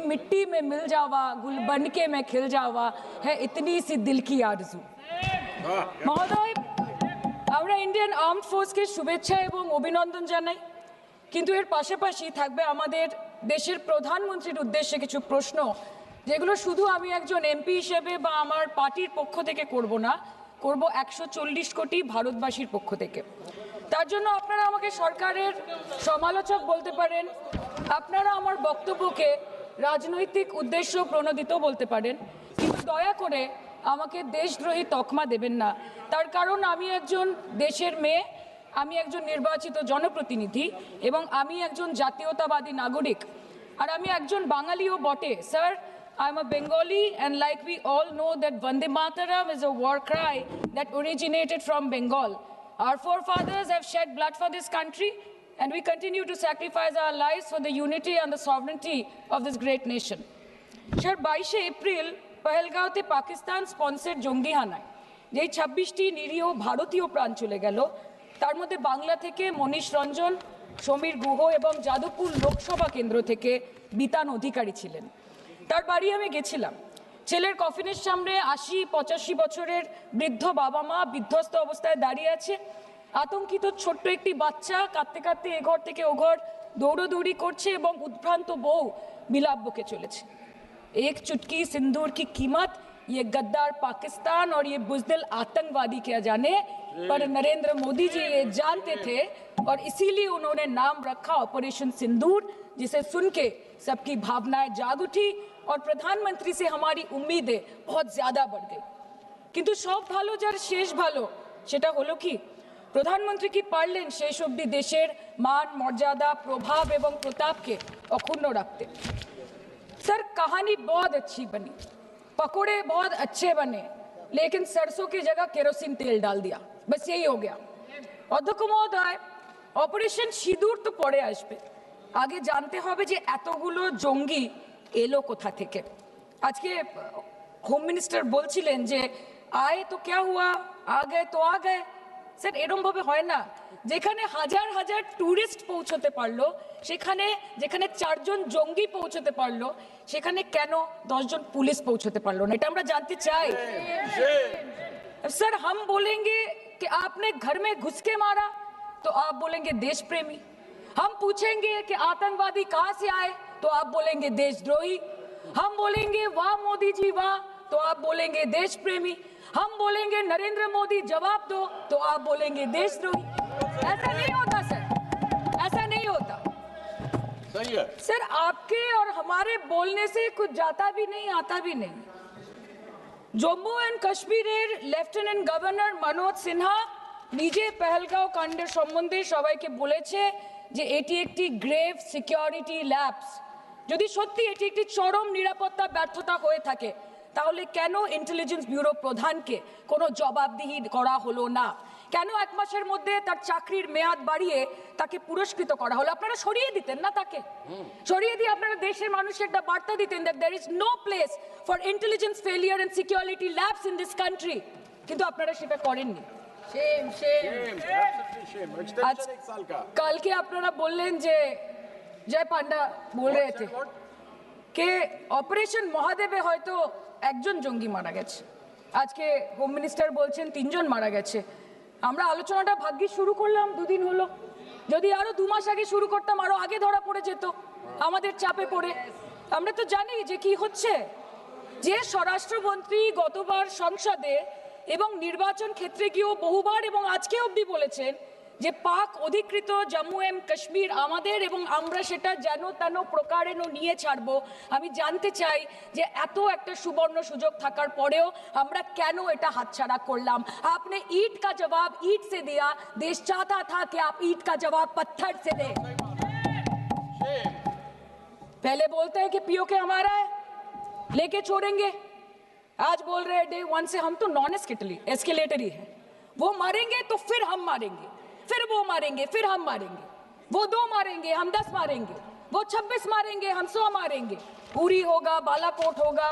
मिट्टी में मिल जावा, गुल बन के मैं खिल जावा, है इतनी सी दिल की आरजू। महोदय, আমরা ইন্ডিয়ান আর্মড ফোর্সকে শুভেচ্ছা এবং অভিনন্দন জানাই, কিন্তু এর পাশাপাশি থাকবে আমাদের দেশের প্রধানমন্ত্রীর উদ্দেশ্যে কিছু প্রশ্ন, যেগুলো শুধু আমি একজন এমপি হিসেবে বা আমার পার্টির পক্ষ থেকে করব না, করব 140 কোটি ভারতবাসীর পক্ষ থেকে। তার জন্য আপনারা আমাকে সরকারের সমালোচক বলতে পারেন, আপনারা আমার বক্তব্যকে রাজনৈতিক উদ্দেশ্য প্রণোদিত বলতে পারেন, কিন্তু দয়া করে আমাকে দেশদ্রোহী তকমা দেবেন না। তার কারণ আমি একজন দেশের মেয়ে, আমি একজন নির্বাচিত জনপ্রতিনিধি এবং আমি একজন জাতীয়তাবাদী নাগরিক, আর আমি একজন বাঙালিও বটে। Sir, I am a Bengali, and like we all know that Vande Mataram is a war cry that originated from Bengal. Our forefathers have shed blood for this country, and we continue to sacrifice our lives for the unity and the sovereignty of this great nation. Sir, 22 April পহেলগাঁওতে Pakistan sponsored জঙ্গি হানায় যেই 26টি নিরীহ ভারতীয় প্রাণ চলে গেল, তার মধ্যে বাংলা থেকে মনীষ রঞ্জন, সমীর গুহ এবং যাদবপুর লোকসভা কেন্দ্র থেকে বিতান অধিকারী ছিলেন। তার বাড়ি আমি গেছিলাম। ছেলের কফিনের সামনে 80-85 বছরের বৃদ্ধ বাবা মা বিধ্বস্ত অবস্থায় দাঁড়িয়ে আছে। আতঙ্কিত ছোট্ট একটি বাচ্চা কাঁদতে কাঁদতে এ ঘর থেকে ও ঘর দৌড়োদৌড়ি করছে এবং উদ্ভ্রান্ত বউ বিলাপ বকে চলেছে। एक चुटकी सिंदूर की कीमत ये गद्दार पाकिस्तान और ये बुज़दिल आतंकवादी क्या जाने, पर नरेंद्र मोदी जी ये जानते थे और इसीलिए उन्होंने नाम रखा ऑपरेशन सिंदूर, जिसे सुन के सबकी भावनाएं जाग उठी और प्रधानमंत्री से हमारी उम्मीदें बहुत ज़्यादा बढ़ गई। किंतु सब भालो जार शेष भालो, सेटा हलो कि प्रधानमंत्री की पारलेन शेष अब्दि देशेर मान मर्यादा प्रभाव एवं प्रताप के अक्षुण्ण रखते। सर, कहानी बहुत अच्छी बनी, पकोड़े बहुत अच्छे बने, लेकिन सरसों की जगह केरोसिन तेल डाल दिया, बस यही हो गया। अध्यक्ष महोदय, ऑपरेशन सिंदूर तो पड़े आसबे, आगे जानते होबे जे एतगुलो जंगी एलो कोथा थेके। आज के होम मिनिस्टर बोलছিলেন যে आए तो क्या हुआ, आ गए तो आ गए। স্যার, এরকম ভাবে হয় না। যেখানে হাজার হাজার টুরিস্ট পৌঁছতে পারলো, সেখানে যেখানে 4 জন জঙ্গি পৌঁছতে পারলো, সেখানে কেন 10 জন পুলিশ পৌঁছতে পারলো না, এটা আমরা জানতে চাই। सर, हम बोलेंगे कि आपने घर में घुस के मारा तो आप बोलेंगे देश प्रेमी, हम पूछेंगे कि आतंकवादी कहां से आए तो आप बोलेंगे देशद्रोही, हम बोलेंगे वाह मोदी जी वाह तो आप बोलेंगे देश प्रेमी, हम बोलेंगे नरेंद्र मोदी जवाब दो तो आप बोलेंगे देशद्रोही। ऐसा नहीं होता सर, ऐसा नहीं होता। सही है सर, आपके और हमारे बोलने से कुछ जाता भी नहीं आता भी नहीं। জম্মু এন্ড কাশ্মীরের লেফটেন্যান্ট গভর্নর মনোজ সিনহা নিজে পেহেলগাঁও কাণ্ডের সম্বন্ধে সবাইকে বলেছে যে এটি একটি গ্রেভ সিকিউরিটি ল্যাপস। যদি সত্যি এটি একটি চরম নিরাপত্তা ব্যর্থতা হয়ে থাকে, তাহলে কেন ইন্টেলিজেন্স ব্যুরো প্রধানকে কোনো জবাবদিহি করা হলো না? কেন 1 মাসের মধ্যে তার চাকরির মেয়াদ বাড়িয়ে তাকে পুরস্কৃত করা হলো? আপনারা সরিয়ে দিতেন না তাকে? সরিয়ে দিয়ে আপনারা দেশের মানুষকে একটা বার্তা দিতেন that there is no place for intelligence failure and security labs in this country, কিন্তু আপনারা সেটা করেননি। shame आज कल के আপনারা বললেন যে জয় পান্ডা बोल रहे थे कि ऑपरेशन মহাদেবে হয়তো একজন জঙ্গি মারা গেছে, আজকে হোম মিনিস্টার বলছেন 3 জন মারা গেছে। আমরা আলোচনাটা ভাগ্যে শুরু করলাম 2 দিন হলো, যদি আরো 2 মাস আগে শুরু করতাম আরো আগে ধরা পড়ে যেত আমাদের চাপে পড়ে। আমরা তো জানি যে কি হচ্ছে, যে স্বরাষ্ট্রমন্ত্রী গতবার সংসদে এবং নির্বাচন ক্ষেত্রে গিয়েও বহুবার এবং আজকে অবধি বলেছেন যে পাক অধিকৃত জম্মু এন্ড কাশ্মীর আমাদের এবং আমরা সেটা যেন তেন প্রকারেণ নিয়ে ছাড়বো। আমি জানতে চাই যে এত একটা সুবর্ণ সুযোগ থাকার পরেও আমরা কেন এটা হাতছাড়া করলাম? আপনি ईंट का जवाब ईंट से दिया, देश चाहता था कि आप ईंट का जवाब पत्थर से दें। पहले बोलते हैं कि पीओके हमारा है, लेके छोड़ेंगे, आज बोल रहे हैं डे 1 से हम तो नॉन एस्केलेटर ही है, वो मारेंगे तो फिर हम मारेंगे, फिर वो मारेंगे, फिर हम मारेंगे, वो 2 मारेंगे हम 10 मारेंगे, वो 26 मारेंगे हम 100 मारेंगे। उरी होगा, बालाकोट होगा,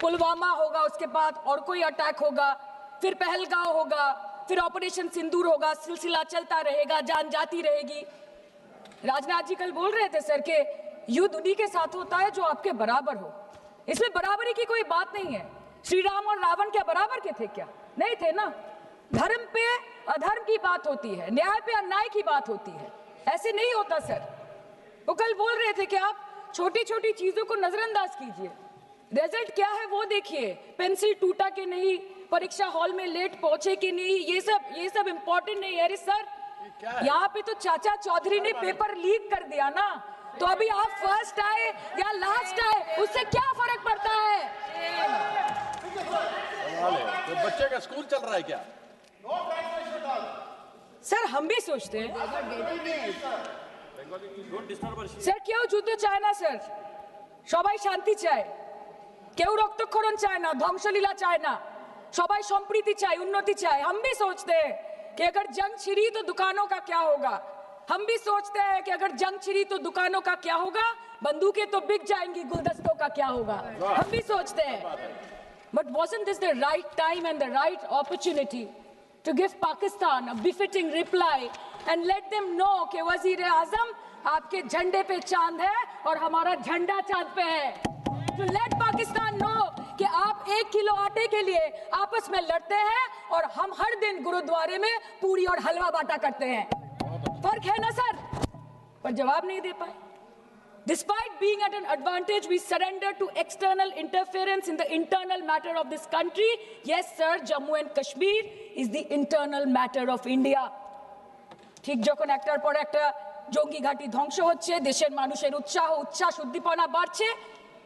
पुलवामा होगा, उसके बाद और कोई अटैक होगा, फिर पहलगांव होगा, फिर ऑपरेशन सिंदूर होगा, सिलसिला चलता रहेगा, जान जाती रहेगी। राजनाथ जी कल बोल रहे थे सर के युद्ध उन्हीं के साथ होता है जो आपके बराबर हो। इसमें बराबरी की कोई बात नहीं है। श्री राम और रावण क्या बराबर के थे क्या? नहीं थे ना। धर्म पे अधर्म की बात होती है, न्याय पे अन्याय की बात होती है, ऐसे नहीं होता सर। वो कल बोल रहे थे कि आप छोटी छोटी चीजों को नजरअंदाज कीजिए, रिजल्ट क्या है वो देखिए। पेंसिल टूटा कि नहीं, परीक्षा हॉल में लेट पहुंचे कि नहीं, ये सब इम्पोर्टेंट नहीं है। अरे सर, यहाँ पे तो चाचा चौधरी ने पेपर लीक कर दिया ना, तो अभी आप फर्स्ट आए या लास्ट आए उससे क्या फर्क पड़ता है? तो बच्चे का स्कूल चल रहा है क्या? सर हम भी सोचते हैं স্যার, কেউ যুদ্ধ চায় না স্যার, সবাই শান্তি চায়। কেউ রক্তক্ষরণ চায় না, ধ্বংসলীলা চায় না, সবাই সম্প্रीति চায়, उन्नति चाहे। हम भी सोचते हैं कि अगर जंग छिड़ी तो दुकानों का क्या होगा। हम भी सोचते हैं कि अगर जंग छिड़ी तो दुकानों का क्या होगा, बंदूकें तो बिक जाएंगी, गुलदस्तों का क्या होगा। हम भी सोचते हैं, but wasn't this the right time and the right opportunity to give Pakistan a befitting reply and let them know कि वज़ीर-ए-आज़म आपके झंडे पे चांद है और हमारा झंडा चांद पे है। To let Pakistan know कि आप 1 किलो आटे के लिए आपस में लड़ते हैं और हम हर दिन गुरुद्वारे में पूरी और हलवा बांटा करते हैं। फर्क है ना सर? पर जवाब नहीं दे पाए। Despite being at an advantage, we surrender to external interference in the internal matter of this country. Yes, sir, Jammu and Kashmir is the internal matter of India. ঠিক যখন একটার পর একটা জঙ্গি ঘাঁটি ধ্বংস হচ্ছে, দেশের মানুষের উচ্ছ্বাস উদ্দীপনা বাড়ছে,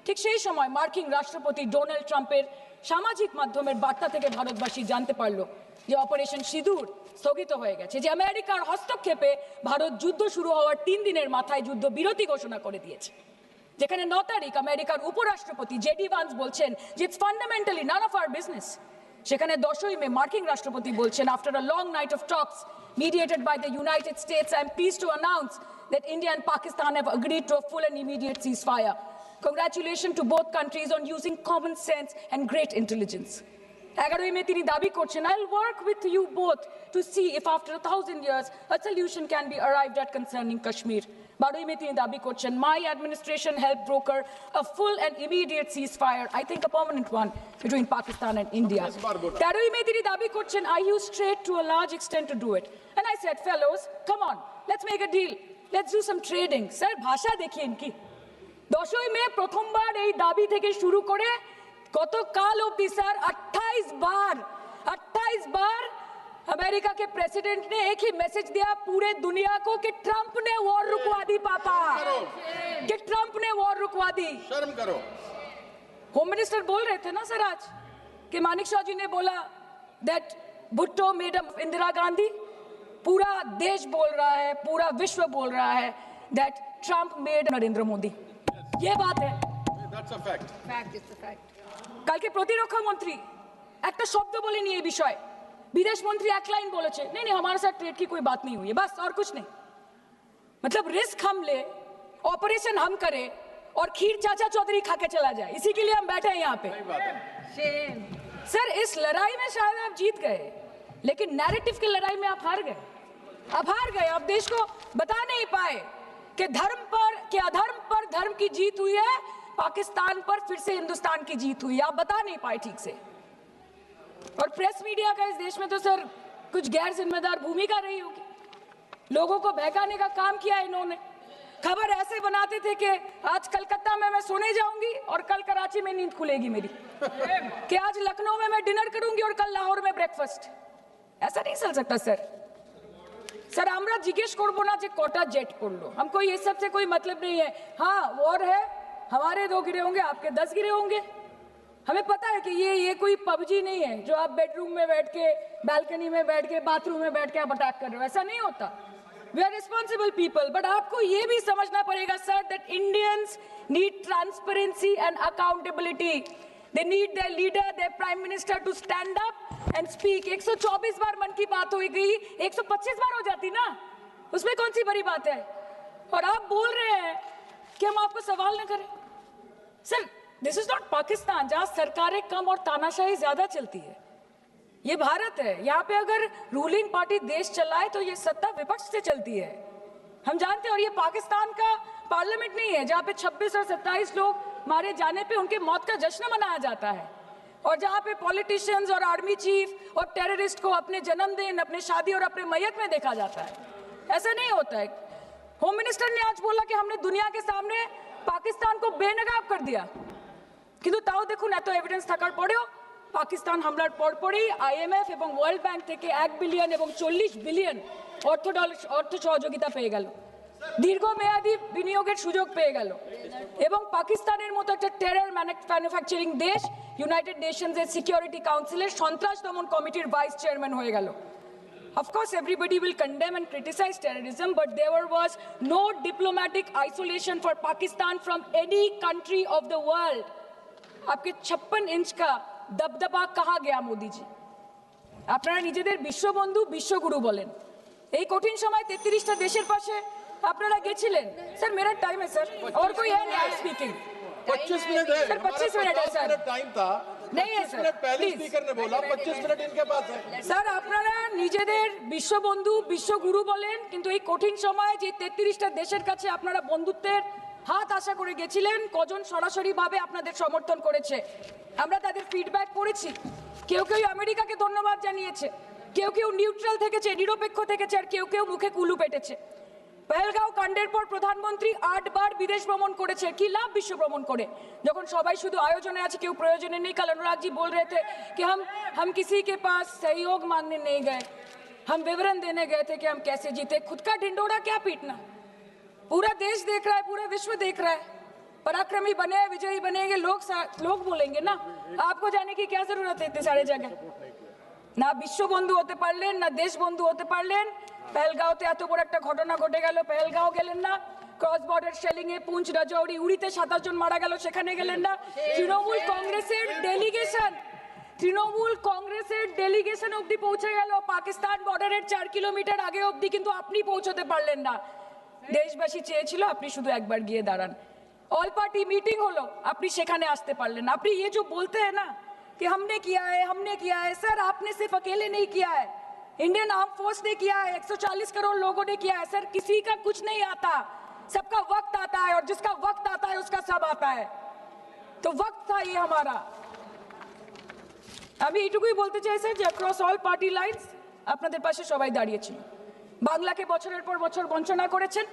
ঠিক সেই সময় মার্কিন রাষ্ট্রপতি ডোনাল্ড ট্রাম্পের সামাজিক মাধ্যমের বার্তা থেকে ভারতবাসী জানতে পারলো যে অপারেশন সিঁদুর স্থগিত হয়ে গেছে, যে আমেরিকার হস্তক্ষেপে ভারত যুদ্ধ শুরু হওয়ার 3 দিনের মাথায় যুদ্ধ বিরতি ঘোষণা করে দিয়েছে। যেখানে 9 তারিখ আমেরিকার উপরাষ্ট্রপতি জেডি ভান্স বলছেন যে it's fundamentally none of our business. সেখানে 10ই মে মার্কিন রাষ্ট্রপতি বলছেন, after a long night of talks mediated by the United States, I am pleased to announce that India and Pakistan have agreed to a full and immediate ceasefire. Congratulations to both countries on using common sense and great intelligence. 11ই মে তিনি দাবি করছেন, I'll work with you both to see if after 1000 years a solution can be arrived at concerning Kashmir. 12ই মে তিনি দাবি করছেন, my administration helped broker a full and immediate ceasefire, I think a permanent one, between Pakistan and India. 13ই মে তিনি দাবি করছেন, I used trade to a large extent to do it. And I said, fellows, come on, let's make a deal. Let's do some trading. Sir, ভাষা দেখিয়ে ইনকি। 10ই মে প্রথমবার এই দাবি থেকে শুরু করে গতকাল অবধি স্যার 28 बार अमेरिका के प्रेसिडेंट ने एक ही मैसेज दिया पूरे दुनिया को कि ट्रंप ने वॉर रुकवा दी पापा, कि ट्रंप ने वॉर रुकवा दी। शर्म करो। होम मिनिस्टर बोल रहे थे ना सर आज कि मानिक शाह जी ने बोला दैट भुट्टो मेडम इंदिरा गांधी। पूरा देश बोल रहा है, पूरा विश्व बोल रहा है that Trump made Narendra Modi. ये बात है, That's a fact. Fact is the fact. কালকে প্রতিরক্ষা মন্ত্রী একটা শব্দ বলেনি এই বিষয়ে, विदेश मंत्री एक लाइन बोले नहीं नहीं हमारे साथ ट्रेड की कोई बात नहीं हुई है, बस और कुछ नहीं। मतलब रिस्क हम ले, ऑपरेशन हम करें और खीर चाचा चौधरी खा के चला जाए, इसी के लिए हम बैठे हैं यहाँ पे। Shame. सर इस लड़ाई में शायद आप जीत गए, लेकिन नैरेटिव की लड़ाई में आप हार गए। आप देश को बता नहीं पाए कि धर्म पर कि अधर्म पर धर्म की जीत हुई है, पाकिस्तान पर फिर से हिंदुस्तान की जीत हुई है, आप बता नहीं पाए ठीक से। और प्रेस मीडिया का इस देश में तो सर कुछ गैर जिम्मेदार भूमिका रही होगी, लोगों को बहकाने का काम किया इन्होंने। खबर ऐसे बनाते थे कि आज कलकत्ता में मैं सोने जाऊंगी और कल कराची में नींद खुलेगी मेरी, कि आज लखनऊ में मैं डिनर करूंगी और कल लाहौर में ब्रेकफास्ट। ऐसा नहीं चल सकता सर। सर আমরা জিজ্ঞেস করব না যে কটা জেট পড়লো, हमको ये सब से कोई मतलब नहीं है। हाँ वॉर है, हमारे 2 गिरे होंगे, आपके 10 गिरे होंगे। हमें पता है कि ये कोई पबजी नहीं है जो आप बेडरूम में बैठ के, बालकनी में बैठ के, बाथरूम में बैठ के आप अटैक कर रहे हो, ऐसा नहीं होता। We are responsible people, but आपको ये भी समझना पड़ेगा sir that Indians need transparency and accountability. They need their leader, their prime minister to stand up and speak. 124 बार मन की बात हो गई, 125 बार हो जाती ना, उसमें कौन सी बड़ी बात है। और आप बोल रहे हैं कि हम आपको सवाल न करें। Sir this is not Pakistan जहां सरकारें कम और तानाशाही ज्यादा चलती है, ये भारत है। यहाँ पे अगर रूलिंग पार्टी देश चलाए तो ये सत्ता विपक्ष से चलती है, हम जानते हैं। और ये पाकिस्तान का पार्लियामेंट नहीं है जहाँ पे 26 और 27 लोग मारे जाने पे उनके मौत का जश्न मनाया जाता है, और जहाँ पे पॉलिटिशियंस और आर्मी चीफ और टेररिस्ट को अपने जन्मदिन, अपने शादी और अपने मैयत में देखा जाता है। ऐसा नहीं होता है। होम मिनिस्टर ने आज बोला कि हमने दुनिया के सामने पाकिस्तान को बेनकाब कर दिया, কিন্তু তাও দেখুন এত এভিডেন্স থাকার পরেও পাকিস্তান হামলার পরপরই আইএমএফ এবং ওয়ার্ল্ড ব্যাংক থেকে 1 বিলিয়ন এবং 40 বিলিয়ন অর্থ সহযোগিতা পেয়ে গেল, দীর্ঘমেয়াদী বিনিয়োগের সুযোগ পেয়ে গেল, এবং পাকিস্তানের মতো একটা টেরর ম্যানুফ্যাকচারিং দেশ ইউনাইটেড নেশনসের সিকিউরিটি কাউন্সিলের সন্ত্রাস দমন কমিটির ভাইস চেয়ারম্যান হয়ে গেল। Of course, everybody will condemn and criticize terrorism, but there was no diplomatic isolation for Pakistan from any country of the world. आपके 56 इंच का दबदबा कहाँ गया मोदी जी? আপনারা নিজেদের বিশ্ববন্ধু বিশ্বগুরু বলেন, এই কঠিন সময় 33টা দেশের পাশে আপনারা গেছিলেন। স্যার मेरा टाइम है सर, और कोई है नहीं स्पीकिंग। 25 मिनट है सर 25 मिनट है सर, टाइम था, नहीं है 25 सर, मिनट पहले प्लीज। स्पीकर ने बोला 25 मिनट इनके पास है। স্যার আপনারা নিজেদের বিশ্ববন্ধু বিশ্বগুরু বলেন, কিন্তু এই কঠিন সময়ে যে 33টা দেশের কাছে আপনারা বন্ধুত্বের হাত আশা করে গেছিলেন, কজন সরাসরিভাবে আপনাদের সমর্থন করেছে আমরা তাদের ফিডব্যাক পড়েছি। কেউ কেউ আমেরিকাকে ধন্যবাদ জানিয়েছে, কেউ কেউ নিউট্রাল থেকেছে, নিরপেক্ষ থেকেছে, আর কেউ কেউ মুখে কুলু পেটেছে। পহেলগাঁও কাণ্ডের পর প্রধানমন্ত্রী 8 বার বিদেশ ভ্রমণ করেছে, কি লাভ বিশ্ব ভ্রমণ করে যখন সবাই শুধু আয়োজনে আছে, কেউ প্রয়োজনে নেই। कल अनुराग जी बोल रहे थे कि हम किसी के पास सहयोग मांगने नहीं गए, हम विवरण देने गए थे कि हम कैसे जीते। खुद का ढिंडोरा क्या पीटना, पूरा देश देख रहा है, पूरा विश्व देख रहा है। पराक्रमी बने, विजयी बनेंगे लोग बोलेंगे ना, आपको जाने की क्या जरूरत है इतने सारे जगह। না বিশ্ববন্ধু হতে পারলেন, না দেশবন্ধু হতে পারলেন। পেহেলগাঁওতে এত বড় একটা ঘটনা ঘটে গেল, পেহেলগাঁও গেলেন না। ক্রস বর্ডার শেলিং এ পুঞ্চ, রাজৌরি, উড়িতে 27 জন মারা গেল, সেখানে গেলেন না। তৃণমূল কংগ্রেসের ডেলিগেশন অবধি পৌঁছে গেল পাকিস্তান বর্ডারের 4 কিলোমিটার আগে অবধি, কিন্তু আপনি পৌঁছতে পারলেন না। দেশবাসী চেয়েছিল আপনি শুধু একবার গিয়ে দাঁড়ান। অল পার্টি মিটিং হলো, আপনি সেখানে আসতে পারলেন না। আপনি ये जो बोलते हैं ना कि हमने किया है, सर आपने सिर्फ अकेले नहीं किया है, इंडियन आर्म फोर्स ने किया है, 140 करोड़ लोगों ने किया है। सर किसी का कुछ नहीं आता, सबका वक्त आता है, और जिसका वक्त आता है उसका सब आता है। तो वक्त था ये हमारा। আমি এইটুকুই বলতে চাই স্যার যে অ্যাক্রস অল পার্টি লাইনস আপনাদের পাশে সবাই দাঁড়িয়েছিল। বাংলাকে বছরের পর বছর বঞ্চনা করেছেন,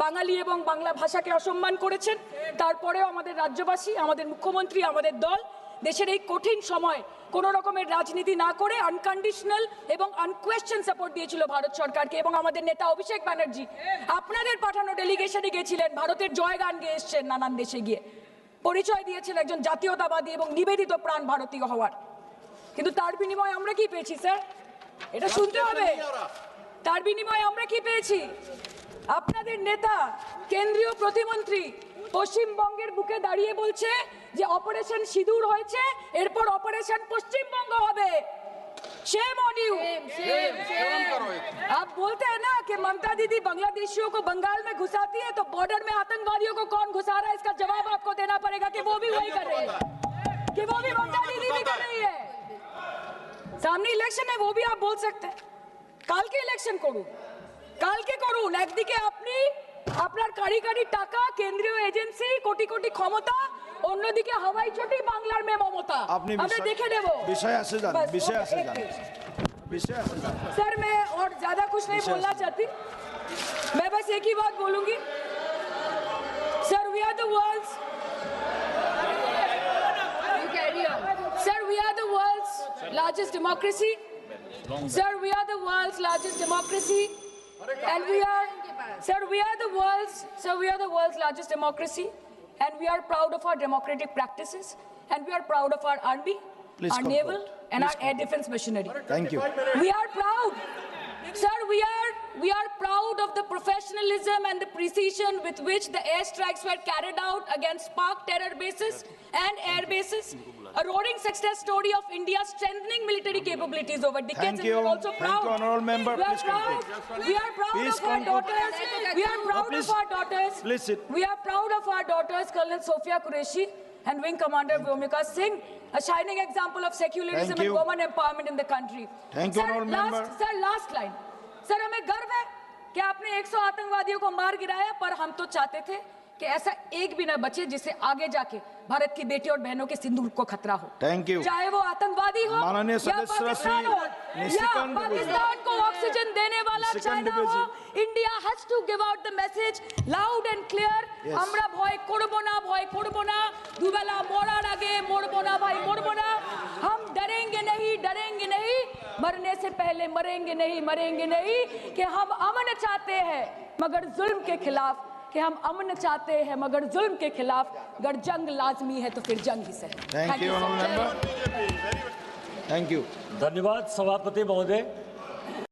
বাঙালি এবং বাংলা ভাষাকে অসম্মান করেছেন, তারপরেও আমাদের রাজ্যবাসী, আমাদের মুখ্যমন্ত্রী, আমাদের দল দেশের এই কঠিন সময় কোনো রকমের রাজনীতি না করে আনকন্ডিশনাল এবং আনকোয়েশ্চন সাপোর্ট দিয়েছিল ভারত সরকারকে। এবং আমাদের নেতা অভিষেক ব্যানার্জি আপনাদের পাঠানো ডেলিগেশনে গিয়েছিলেন, ভারতের জয়গান গেয়ে এসছেন, নানান দেশে গিয়ে পরিচয় দিয়েছেন একজন জাতীয়তাবাদী এবং নিবেদিত প্রাণ ভারতীয় হওয়ার। কিন্তু তার বিনিময়ে আমরা কি পেয়েছি স্যার? এটা শুনতে হবে। তার বিনিময়ে আমরা কি পেয়েছি? আপনাদের নেতা কেন্দ্রীয় প্রতিমন্ত্রী পশ্চিমবঙ্গের বুকে দাঁড়িয়ে বলছে যে অপারেশন সিঁদুর হয়েছে, এরপর অপারেশন পশ্চিমবঙ্গ হবে। Shame on you. आप बोलते हैं ना कि ममता दीदी बांग्लादेशियों को बंगाल में घुसाती है, तो बॉर्डर में आतंकवादियों को कौन घुसा रहा है, इसका जवाब आपको देना पड़ेगा कि वो भी वही कर रहे हैं, कि वो भी ममता दीदी भी कर रही है। सामने इलेक्शन है, वो भी आप बोल सकते हैं। কালকে ইলেকশন করুন, কালকে করুন। একদিকে আপনি আপনার কারি কারি টাকা, কেন্দ্রীয় এজেন্সি, কোটি কোটি ক্ষমতা, অন্যদিকে হাওয়াই চটি বাংলার মে মমতা। আমরা দেখে নেব। বিষয় আসে যান, বিষয় আসে যান। सर मैं और ज्यादा कुछ नहीं बोलना चाहती, मैं बस एक ही बात बोलूंगी। Sir we are the world's, sir we are the world's largest democracy, sir we are the world's largest democracy, and we are the world's largest democracy, and we are proud of our democratic practices, and we are proud of our army, Please our conclude. naval, and our air defense machinery. Thank you. We are proud, sir, we are proud of the professionalism and the precision with which the airstrikes were carried out against Pak terror bases and air bases, a roaring success story of India's strengthening military capabilities over decades. Thank And you. we are also Thank proud. you, honorable member. We are Please proud. conclude. We are proud Please of our conclude. daughters. We are proud please. of our daughters. Please sit. We are proud of our daughters, Colonel Sophia Qureshi and Wing Commander Vyomika Singh, a shining example of secularism Thank and you. women empowerment in the country. Thank you, Sir, honorable member. Sir, last line. Sir हमें गर्व है कि आपने 100 आतंकवादियों को मार गिराया, पर हम तो चाहते थे कि ऐसा एक भी ना बचे जिससे आगे जाके भारत की बेटी और बहनों के सिंदूर को खतरा हो। Thank you. चाहे वो आतंकवादी हो माननीय या सदस्य पाकिस्तान हो या निशिकांत पाकिस्तान को ऑक्सीजन देने वाला निशिकांत चाइना हो, जी। India has to give out the message loud and clear. Yes. আমরা ভয় করব না দুবেলা মরার আগে মরবো না भाई মরবো না। हम डरेंगे नहीं मरने से पहले मरेंगे नहीं कि हम अमन चाहते हैं मगर जुल्म के खिलाफ, कि हम अमन चाहते हैं मगर जुल्म के खिलाफ। अगर जंग लाजमी है तो फिर जंग ही सही। Thank you, honorable member. Thank you. धन्यवाद सभापति महोदय।